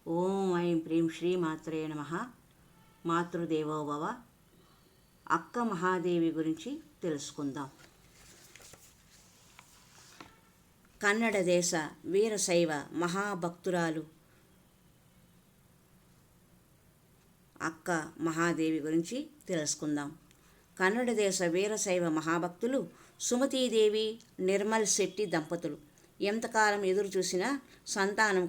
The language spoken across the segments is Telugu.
ఓం ఐం ప్రీం శ్రీ మాత్రే నమః. మాతృదేవో భవ. అక్క మహాదేవి గురించి తెలుసుకుందాం. కన్నడ దేశ వీరశైవ మహాభక్తురాలు అక్క మహాదేవి గురించి తెలుసుకుందాం. కన్నడ దేశ వీరశైవ మహాభక్తులు సుమతీదేవి, నిర్మల్ శెట్టి దంపతులు. ఎంతకాలం ఎదురు చూసినా సంతానం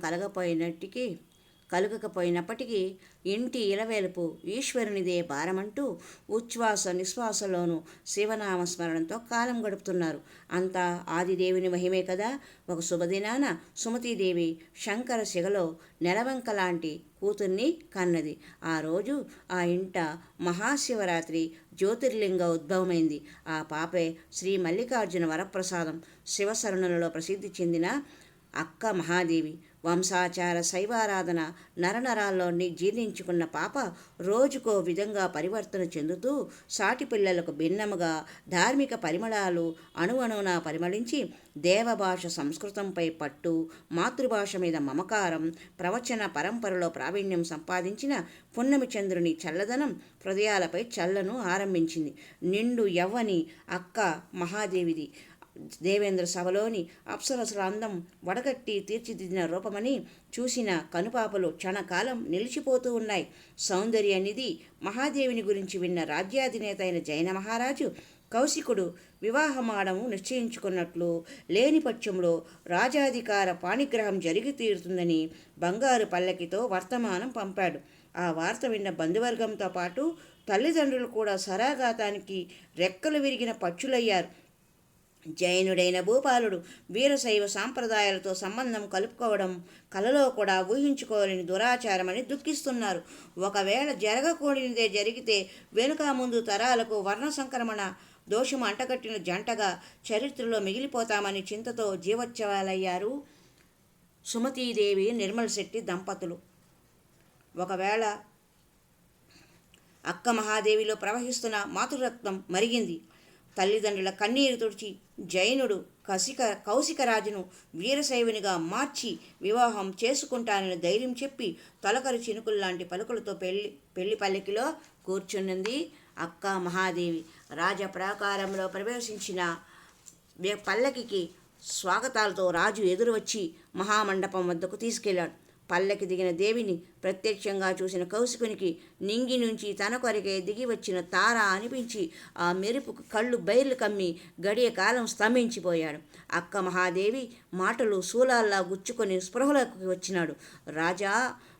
కలగకపోయినప్పటికీ ఇంటి ఇలవేలుపు ఈశ్వరునిదే భారమంటూ ఉచ్ఛ్వాస నిశ్వాసలోనూ శివనామస్మరణంతో కాలం గడుపుతున్నారు. అంతా ఆదిదేవుని మహిమే కదా. ఒక శుభదినాన సుమతీదేవి శంకర శిగలో నెలవంక లాంటి కూతుర్ని కన్నది. ఆ రోజు ఆ ఇంట మహాశివరాత్రి జ్యోతిర్లింగ ఉద్భవమైంది. ఆ పాపే శ్రీ మల్లికార్జున వరప్రసాదం. శివశరణులలో ప్రసిద్ధి చెందిన అక్క మహాదేవి. వంశాచార శైవారాధన నరనరాల్లో జీర్ణించుకున్న పాప రోజుకో విధంగా పరివర్తన చెందుతూ సాటి పిల్లలకు భిన్నముగా ధార్మిక పరిమళాలు అణువణువున పరిమళించి దేవభాష సంస్కృతంపై పట్టు, మాతృభాష మీద మమకారం, ప్రవచన పరంపరలో ప్రావీణ్యం సంపాదించిన పున్నమి చంద్రుని చల్లదనం హృదయాలపై చల్లను ఆరంభించింది. నిండు యవ్వని అక్క మహాదేవిది. దేవేంద్ర సభలోని అప్సరసుల అందం వడగట్టి తీర్చిదిద్దిన రూపమని చూసిన కనుపాపలు క్షణకాలం నిలిచిపోతూ ఉన్నాయి. సౌందర్య నిధి మహాదేవిని గురించి విన్న రాజ్యాధినేత అయిన జైన మహారాజు కౌశికుడు వివాహమాడము నిశ్చయించుకున్నట్లు లేని పక్షంలో రాజాధికార పాణిగ్రహం జరిగి తీరుతుందని బంగారు పల్లకితో వర్తమానం పంపాడు. ఆ వార్త విన్న బంధువర్గంతో పాటు తల్లిదండ్రులు కూడా సరాఘాతానికి రెక్కలు విరిగిన పక్షులయ్యారు. జైనుడైన భూపాలుడు వీరశైవ సాంప్రదాయాలతో సంబంధం కలుపుకోవడం కలలో కూడా ఊహించుకోలేని దురాచారమని దుఃఖిస్తున్నారు. ఒకవేళ జరగకూడనిదే జరిగితే వెనుక ముందు తరాలకు వర్ణ సంక్రమణ దోషము అంటగట్టిన జంటగా చరిత్రలో మిగిలిపోతామని చింతతో జీవోత్సవాలయ్యారు సుమతీదేవి, నిర్మల్ శెట్టి దంపతులు. ఒకవేళ అక్క మహాదేవిలో ప్రవహిస్తున్న మాతృరత్నం మరిగింది. తల్లిదండ్రుల కన్నీరు తుడిచి జైనుడు కౌశికరాజును వీరశైవునిగా మార్చి వివాహం చేసుకుంటానని ధైర్యం చెప్పి తొలకరి చినుకుల్లాంటి పలుకులతో పెళ్లి పల్లకిలో కూర్చున్నది అక్క మహాదేవి. రాజప్రాకారంలో ప్రవేశించిన పల్లకికి స్వాగతాలతో రాజు ఎదురు వచ్చి మహామండపం వద్దకు తీసుకెళ్లాడు. పల్లకి దిగిన దేవిని ప్రత్యక్షంగా చూసిన కౌశికునికి నింగి నుంచి తన కొరకే దిగి వచ్చిన తార అనిపించి ఆ మెరుపుకు కళ్ళు బైర్లు కమ్మి గడియ కాలం స్తంభించిపోయాడు. అక్క మహాదేవి మాటలు శూలాల్లా గుచ్చుకొని స్పృహలోకి వచ్చినాడు. రాజా,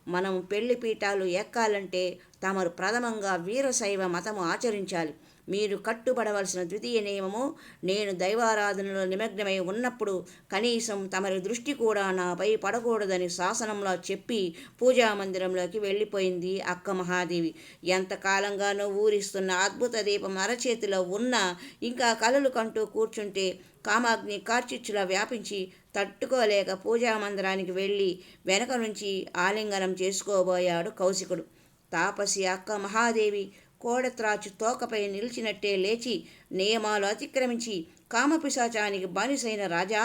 మనం పెళ్లి పీఠాలు ఎక్కాలంటే తమరు ప్రథమంగా వీరశైవ మతము ఆచరించాలి. మీరు కట్టుబడవలసిన ద్వితీయ నియమము, నేను దైవారాధనలో నిమగ్నమై ఉన్నప్పుడు కనీసం తమరి దృష్టి కూడా నాపై పడకూడదని శాసనంలో చెప్పి పూజామందిరంలోకి వెళ్ళిపోయింది అక్క మహాదేవి. ఎంతకాలంగానో ఊరిస్తున్న అద్భుత దీపం అరచేతిలో ఉన్నా ఇంకా కలలు కంటూ కూర్చుంటే కామాగ్ని కార్చిచ్చులా వ్యాపించి తట్టుకోలేక పూజామందిరానికి వెళ్ళి వెనక నుంచి ఆలింగనం చేసుకోబోయాడు కౌశికుడు. తాపసి అక్క మహాదేవి కోడత్రాచు తోకపై నిలిచినట్టే లేచి నియమాలు అతిక్రమించి కామపిశాచానికి బానిసైన రాజా,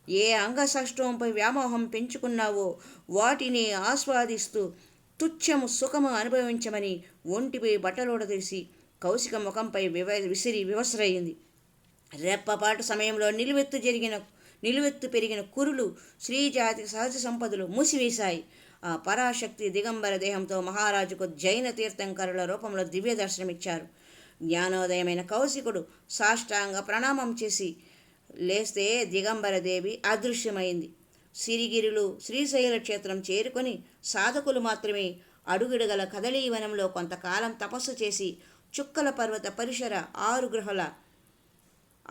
ఏ అంగసష్టంపై వ్యామోహం పెంచుకున్నావో వాటిని ఆస్వాదిస్తూ తుచ్చము సుఖము అనుభవించమని ఒంటిపై బట్టలోడదీసి కౌశిక ముఖంపై వివస్రయింది. రెప్పపాటు సమయంలో నిలువెత్తు పెరిగిన కురులు, స్త్రీజాతి సహజ సంపదలు మూసివేశాయి. ఆ పరాశక్తి దిగంబర దేహంతో మహారాజుకు జైన తీర్థంకరుల రూపంలో దివ్య దర్శనమిచ్చారు. జ్ఞానోదయమైన కౌశికుడు సాష్టాంగ ప్రణామం చేసి లేస్తే దిగంబరదేవి అదృశ్యమైంది. సిరిగిరులు శ్రీశైల క్షేత్రం చేరుకొని సాధకులు మాత్రమే అడుగిడగల కదళీవనంలో కొంతకాలం తపస్సు చేసి చుక్కల పర్వత పరిసర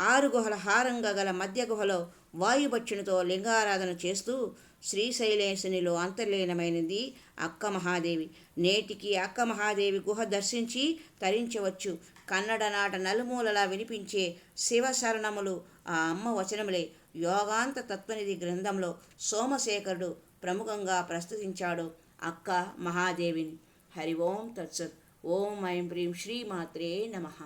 ఆరు గుహల హారంగా గల మధ్య గుహలో వాయుభక్షునితో లింగారాధన చేస్తూ శ్రీశైలేశునిలో అంతర్లీనమైనది అక్క మహాదేవి. నేటికి అక్క మహాదేవి గుహ దర్శించి తరించవచ్చు. కన్నడ నాట నలుమూలలా వినిపించే శివశరణములు ఆ అమ్మ వచనములే. యోగాంత తత్వనిధి గ్రంథంలో సోమశేఖరుడు ప్రముఖంగా ప్రస్తుతించాడు అక్క మహాదేవిని. హరి ఓం తత్సత్. ఓం ఐం ప్రీం శ్రీ మాత్రే నమః.